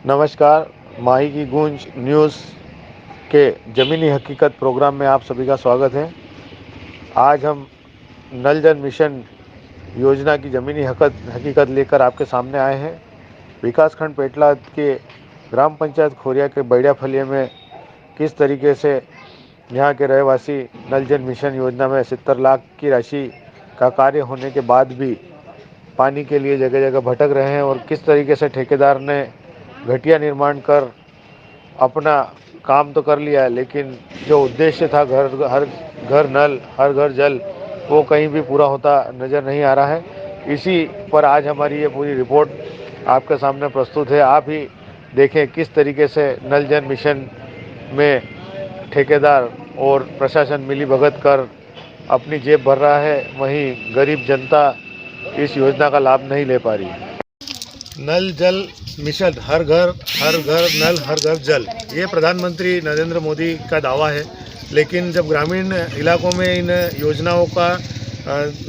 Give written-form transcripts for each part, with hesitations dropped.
नमस्कार। माही की गूंज न्यूज़ के ज़मीनी हकीकत प्रोग्राम में आप सभी का स्वागत है। आज हम नल जल मिशन योजना की ज़मीनी हकीकत लेकर आपके सामने आए हैं। विकासखंड पेटला के ग्राम पंचायत खोरिया के बैड़िया फलिया में किस तरीके से यहाँ के रहवासी नल जल मिशन योजना में 70 लाख की राशि का कार्य होने के बाद भी पानी के लिए जगह जगह भटक रहे हैं और किस तरीके से ठेकेदार ने घटिया निर्माण कर अपना काम तो कर लिया है, लेकिन जो उद्देश्य था हर घर नल हर घर जल, वो कहीं भी पूरा होता नज़र नहीं आ रहा है। इसी पर आज हमारी ये पूरी रिपोर्ट आपके सामने प्रस्तुत है। आप ही देखें किस तरीके से नल जल मिशन में ठेकेदार और प्रशासन मिली भगत कर अपनी जेब भर रहा है, वहीं गरीब जनता इस योजना का लाभ नहीं ले पा रही। नल जल मिशन, हर घर नल हर घर जल, ये प्रधानमंत्री नरेंद्र मोदी का दावा है। लेकिन जब ग्रामीण इलाकों में इन योजनाओं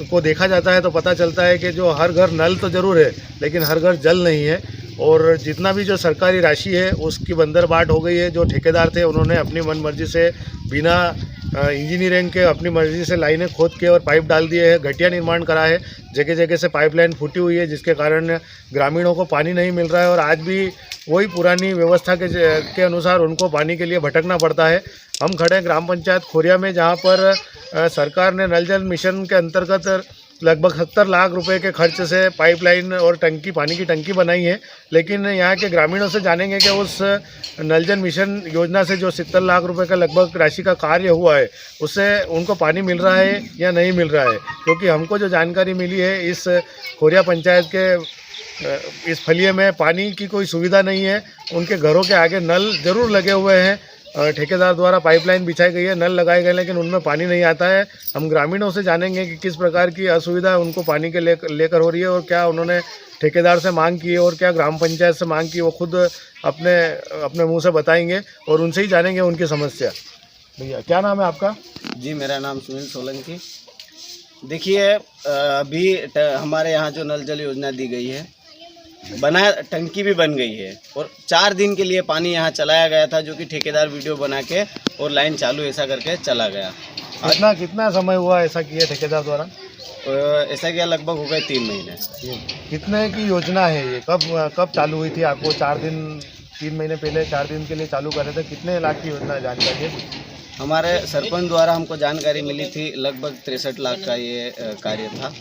को देखा जाता है तो पता चलता है कि जो हर घर नल तो ज़रूर है, लेकिन हर घर जल नहीं है। और जितना भी जो सरकारी राशि है उसकी बंदरबाट हो गई है। जो ठेकेदार थे उन्होंने अपनी मनमर्जी से बिना इंजीनियरिंग के अपनी मर्जी से लाइनें खोद के और पाइप डाल दिए हैं, घटिया निर्माण करा है। जगह जगह से पाइपलाइन फूटी हुई है, जिसके कारण ग्रामीणों को पानी नहीं मिल रहा है और आज भी वही पुरानी व्यवस्था के अनुसार उनको पानी के लिए भटकना पड़ता है। हम खड़े हैं ग्राम पंचायत खोरिया में, जहाँ पर सरकार ने नल जल मिशन के अंतर्गत लगभग 70 लाख रुपए के खर्च से पाइपलाइन और पानी की टंकी बनाई है। लेकिन यहाँ के ग्रामीणों से जानेंगे कि उस नल जल मिशन योजना से जो 70 लाख रुपए का लगभग राशि का कार्य हुआ है, उससे उनको पानी मिल रहा है या नहीं मिल रहा है। क्योंकि हमको जो जानकारी मिली है, इस खोरिया पंचायत के इस फलिये में पानी की कोई सुविधा नहीं है। उनके घरों के आगे नल ज़रूर लगे हुए हैं, ठेकेदार द्वारा पाइपलाइन बिछाई गई है, नल लगाए गए, लेकिन उनमें पानी नहीं आता है। हम ग्रामीणों से जानेंगे कि किस प्रकार की असुविधा उनको पानी के लेकर हो रही है और क्या उन्होंने ठेकेदार से मांग की है और क्या ग्राम पंचायत से मांग की, वो खुद अपने मुंह से बताएंगे और उनसे ही जानेंगे उनकी समस्या। भैया, क्या नाम है आपका? जी, मेरा नाम सुनील सोलंकी। देखिए, अभी हमारे यहाँ जो नल जल योजना दी गई है, टंकी भी बन गई है और 4 दिन के लिए पानी यहाँ चलाया गया था, जो कि ठेकेदार वीडियो बना के और लाइन चालू ऐसा करके चला गया। कितना समय हुआ ऐसा किया ठेकेदार द्वारा? ऐसा किया लगभग हो गए 3 महीने। कितने की योजना है ये? कब चालू हुई थी? आपको 3 महीने पहले 4 दिन के लिए चालू कर रहे थे। कितने लाख की योजना है, जानकारी है? हमारे सरपंच द्वारा हमको जानकारी मिली थी, लगभग 63 लाख का ये कार्य था।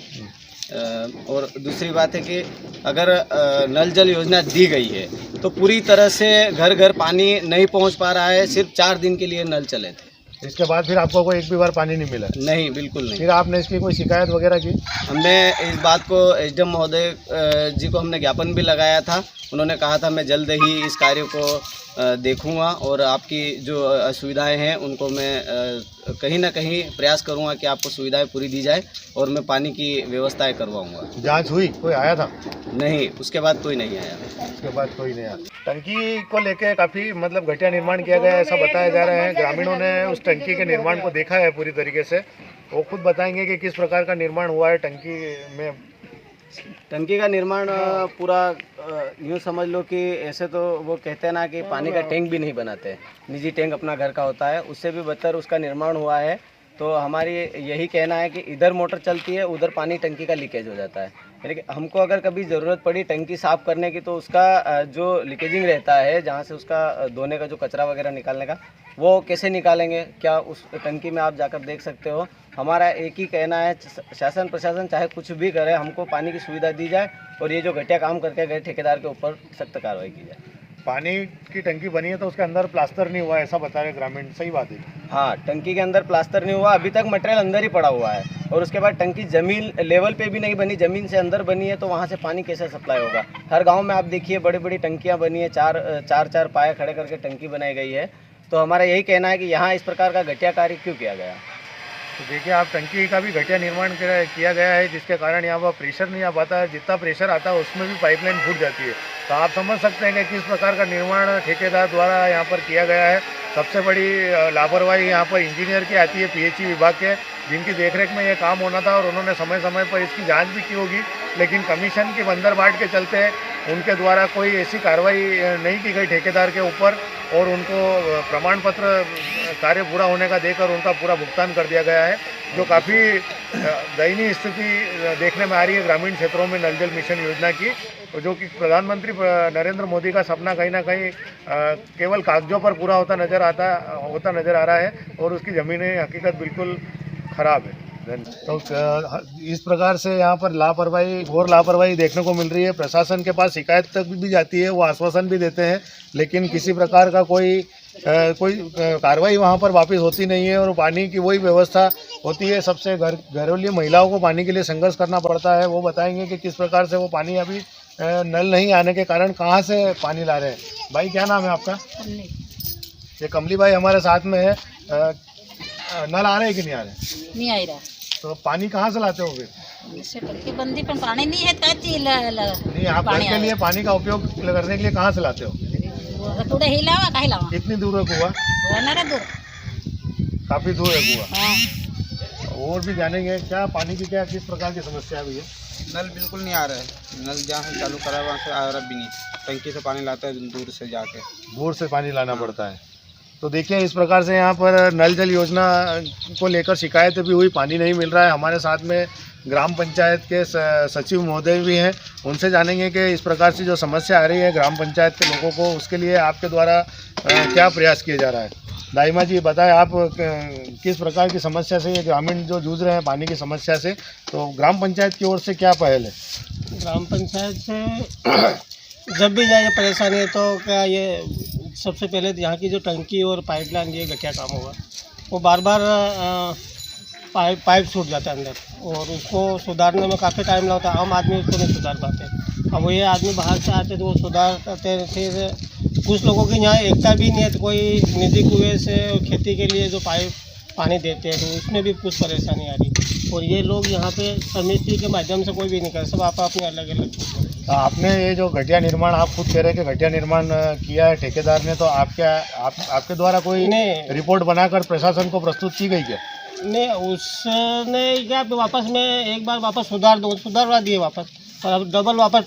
और दूसरी बात है कि अगर नल जल योजना दी गई है तो पूरी तरह से घर घर पानी नहीं पहुंच पा रहा है। सिर्फ 4 दिन के लिए नल चले थे, इसके बाद फिर आपको कोई एक भी बार पानी नहीं मिला? नहीं, बिल्कुल नहीं। फिर आपने इसकी कोई शिकायत वगैरह की? हमने इस बात को एसडीएम महोदय जी को हमने ज्ञापन भी लगाया था। उन्होंने कहा था मैं जल्द ही इस कार्य को देखूंगा और आपकी जो असुविधाएं हैं उनको मैं कहीं ना कहीं प्रयास करूंगा कि आपको सुविधाएं पूरी दी जाए और मैं पानी की व्यवस्थाएं करवाऊंगा। जांच हुई? कोई आया था? नहीं, उसके बाद कोई नहीं आया। उसके बाद कोई नहीं आया। टंकी को लेकर काफ़ी घटिया निर्माण किया गया है, ऐसा बताया जा रहा है। ग्रामीणों ने उस टंकी के निर्माण को देखा है पूरी तरीके से, वो खुद बताएंगे कि किस प्रकार का निर्माण हुआ है टंकी में। टंकी का निर्माण पूरा यूँ समझ लो कि ऐसे तो वो कहते हैं ना कि पानी का टैंक भी नहीं बनाते, निजी टैंक अपना घर का होता है, उससे भी बदतर उसका निर्माण हुआ है। तो हमारी यही कहना है कि इधर मोटर चलती है, उधर पानी टंकी का लीकेज हो जाता है। लेकिन हमको अगर कभी ज़रूरत पड़ी टंकी साफ़ करने की, तो उसका जो लीकेजिंग रहता है, जहाँ से उसका धोने का जो कचरा वगैरह निकालने का, वो कैसे निकालेंगे? क्या उस टंकी में आप जाकर देख सकते हो। हमारा एक ही कहना है, शासन प्रशासन चाहे कुछ भी करे, हमको पानी की सुविधा दी जाए और ये जो घटिया काम करके गए ठेकेदार के ऊपर सख्त कार्रवाई की जाए। पानी की टंकी बनी है तो उसके अंदर प्लास्टर नहीं हुआ, ऐसा बता रहे ग्रामीण, सही बात है? हाँ, टंकी के अंदर प्लास्टर नहीं हुआ, अभी तक मटेरियल अंदर ही पड़ा हुआ है। और उसके बाद टंकी ज़मीन लेवल पे भी नहीं बनी, ज़मीन से अंदर बनी है, तो वहाँ से पानी कैसे सप्लाई होगा? हर गांव में आप देखिए बड़ी बड़ी टंकियाँ बनी है, चार पाए खड़े करके टंकी बनाई गई है। तो हमारा यही कहना है कि यहाँ इस प्रकार का घटिया कार्य क्यों किया गया? तो देखिए, आप टंकी का भी घटिया निर्माण किया गया है, जिसके कारण यहाँ पर प्रेशर नहीं आ पाता है। जितना प्रेशर आता है उसमें भी पाइपलाइन फूट जाती है। तो आप समझ सकते हैं कि किस प्रकार का निर्माण ठेकेदार द्वारा यहाँ पर किया गया है। सबसे बड़ी लापरवाही यहाँ पर इंजीनियर की आती है, पीएचई विभाग के, जिनकी देखरेख में ये काम होना था और उन्होंने समय समय पर इसकी जांच भी की होगी लेकिन कमीशन की बंदरबाट के चलते उनके द्वारा कोई ऐसी कार्रवाई नहीं की गई ठेकेदार के ऊपर और उनको प्रमाण पत्र कार्य पूरा होने का देकर उनका पूरा भुगतान कर दिया गया है, जो काफ़ी दयनीय स्थिति देखने में आ रही है ग्रामीण क्षेत्रों में नल जल मिशन योजना की, जो कि प्रधानमंत्री नरेंद्र मोदी का सपना कहीं ना कहीं केवल कागजों पर पूरा होता नज़र आ रहा है और उसकी ज़मीनी हकीकत बिल्कुल ख़राब है। तो इस प्रकार से यहाँ पर लापरवाही, घोर लापरवाही देखने को मिल रही है। प्रशासन के पास शिकायत तक भी जाती है, वो आश्वासन भी देते हैं, लेकिन किसी प्रकार का कोई कार्रवाई वहाँ पर वापस होती नहीं है और पानी की वही व्यवस्था होती है। सबसे घरेलू महिलाओं को पानी के लिए संघर्ष करना पड़ता है। वो बताएंगे कि किस प्रकार से वो पानी अभी नल नहीं आने के कारण कहाँ से पानी ला रहे हैं। भाई क्या नाम है आपका? ये कमली भाई हमारे साथ में है। नल आ रहे हैं कि नहीं आ रहे? नहीं आ रहा। तो पानी कहाँ से लाते हो फिर? इससे टंकी बंदी पर पानी नहीं है नहीं, आप घर के लिए पानी का उपयोग करने के लिए कहाँ से लाते हो? थोड़ा हिलावा का हिलावा कितनी दूर है कुआ? दूर, काफी दूर है कुआ। हाँ। और भी जानेंगे क्या पानी की क्या किस प्रकार की समस्या है? नल बिल्कुल नहीं आ रहा है। नल जहाँ से चालू करा है वहाँ से आ रहा भी नहीं। टंकी से पानी लाता है दूर से जाके, दूर से पानी लाना पड़ता है। तो देखिए इस प्रकार से यहाँ पर नल जल योजना को लेकर शिकायतें भी हुई, पानी नहीं मिल रहा है। हमारे साथ में ग्राम पंचायत के सचिव महोदय भी हैं, उनसे जानेंगे कि इस प्रकार से जो समस्या आ रही है ग्राम पंचायत के लोगों को, उसके लिए आपके द्वारा क्या प्रयास किया जा रहा है। दाइमा जी बताएं, आप किस प्रकार की समस्या से ये ग्रामीण जो जूझ रहे हैं पानी की समस्या से, तो ग्राम पंचायत की ओर से क्या पहल है? ग्राम पंचायत से जब भी जाए परेशानी है तो क्या ये सबसे पहले यहाँ की जो टंकी और पाइपलाइन ये घटिया काम होगा। वो बार बार पाइप छूट जाता है अंदर और उसको सुधारने में काफ़ी टाइम लगता है। आम आदमी उसको नहीं सुधार पाते। अब वो ये आदमी बाहर से आते तो वो सुधार करते हैं। फिर कुछ लोगों के यहाँ एकता भी नहीं है, तो कोई निजी कुएँ से खेती के लिए जो पाइप पानी देते हैं तो उसमें भी कुछ परेशानी आ रही। और ये लोग यहाँ पे समिति के माध्यम से कोई भी नहीं कर, सब आप अपने अलग अलग। तो आपने ये जो घटिया निर्माण, आप खुद कह रहे हैं कि घटिया निर्माण किया है ठेकेदार ने, तो आपके द्वारा कोई रिपोर्ट बनाकर प्रशासन को प्रस्तुत की गई क्या? नहीं, उसने क्या वापस में एक बार वापस सुधारवा दिए वापस, और अब डबल वापस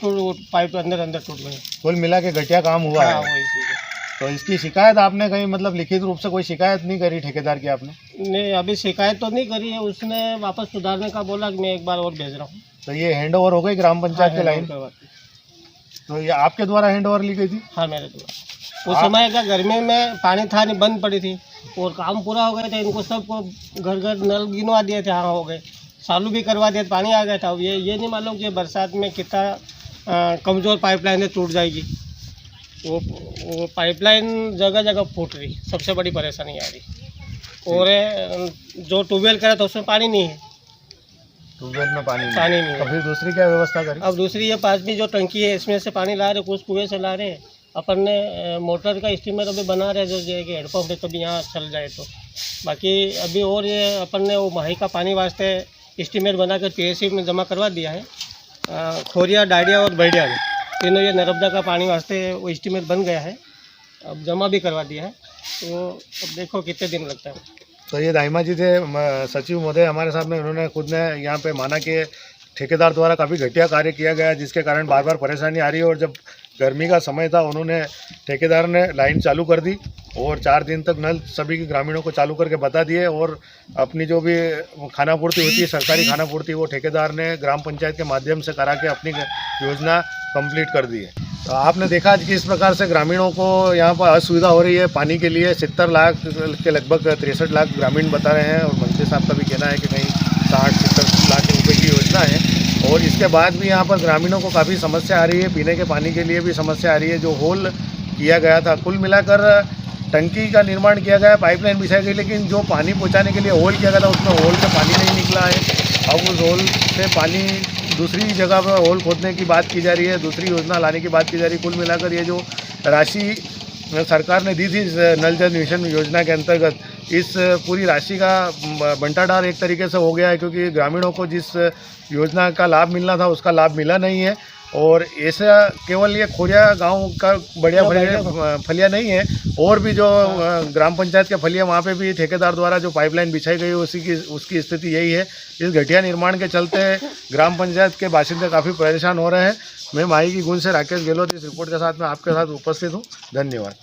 पाइप अंदर टूट गए। कुल मिला के घटिया काम हुआ है। वही चीज़ है। तो इसकी शिकायत आपने कहीं मतलब लिखित रूप से कोई शिकायत नहीं करी ठेकेदार की आपने? नहीं, अभी शिकायत तो नहीं करी है। उसने वापस सुधारने का बोला कि मैं एक बार और भेज रहा हूँ। तो ये हैंड ओवर हो गई ग्राम पंचायत के लाइन? तो ये आपके द्वारा हैंड ओवर ली गई थी? हाँ, मेरे द्वारा। उस समय क्या गर्मी में पानी था नहीं, बंद पड़ी थी और काम पूरा हो गया था। इनको सबको घर घर नल गिनवा दिए थे, हाँ हो गए, चालू भी करवा दिए, पानी आ गया था। अब ये नहीं मालूम कि बरसात में कितना कमज़ोर पाइपलाइन टूट जाएगी। वो पाइपलाइन जगह जगह फूट रही, सबसे बड़ी परेशानी आ रही। और जो ट्यूबवेल करा था उसमें पानी नहीं है, ट्यूबवेल में पानी नहीं है। तो फिर दूसरी क्या व्यवस्था करी? अब दूसरी ये 5वीं जो टंकी है इसमें से पानी ला रहे, कुछ कुएँ से ला रहे। अपन ने मोटर का स्टीमर अभी बना रहे जो कि हेडपम्प है, कभी यहाँ चल जाए तो। बाकी अभी और ये अपन ने वो माही का पानी वास्ते स्टीमर बना कर PSC में जमा करवा दिया है। खोरिया, डाडिया और बैडिया में तीनों ये नर्मदा का पानी वास्ते वो स्टीमर बन गया है, अब जमा भी करवा दिया है। तो अब देखो कितने दिन लगता है। तो ये दाइमा जी थे सचिव महोदय हमारे साथ में, उन्होंने खुद ने यहाँ पे माना कि ठेकेदार द्वारा काफ़ी घटिया कार्य किया गया, जिसके कारण बार बार परेशानी आ रही है। और जब गर्मी का समय था, उन्होंने ठेकेदार ने लाइन चालू कर दी और 4 दिन तक नल सभी के ग्रामीणों को चालू करके बता दिए। और अपनी जो भी खानापूर्ति होती है, सरकारी खानापूर्ति, वो ठेकेदार ने ग्राम पंचायत के माध्यम से करा के अपनी योजना कंप्लीट कर दी है। तो आपने देखा कि इस प्रकार से ग्रामीणों को यहाँ पर असुविधा हो रही है पानी के लिए। 70 लाख के लगभग 63 लाख ग्रामीण बता रहे हैं और मंत्री साहब का भी कहना है कि कहीं 60-70 लाख रुपए की योजना है। और इसके बाद भी यहाँ पर ग्रामीणों को काफ़ी समस्या आ रही है, पीने के पानी के लिए भी समस्या आ रही है। जो होल किया गया था, कुल मिलाकर टंकी का निर्माण किया गया, पाइपलाइन बिछाई गई, लेकिन जो पानी पहुँचाने के लिए होल किया गया था उसमें होल से पानी नहीं निकला है। अब उस होल से पानी दूसरी जगह पर होल खोदने की बात की जा रही है, दूसरी योजना लाने की बात की जा रही है। कुल मिलाकर ये जो राशि सरकार ने दी थी नल जल मिशन योजना के अंतर्गत, इस पूरी राशि का बंटाढार एक तरीके से हो गया है, क्योंकि ग्रामीणों को जिस योजना का लाभ मिलना था उसका लाभ मिला नहीं है। और ऐसा केवल ये खोरिया गांव का बढ़िया फलिया नहीं है, और भी जो ग्राम पंचायत के फलिया वहाँ पे भी ठेकेदार द्वारा जो पाइपलाइन बिछाई गई है उसकी स्थिति यही है। इस घटिया निर्माण के चलते ग्राम पंचायत के बाशिंदे काफ़ी परेशान हो रहे हैं। मैं माही की गूंज से राकेश गहलोत इस रिपोर्ट के साथ में आपके साथ उपस्थित हूँ। धन्यवाद।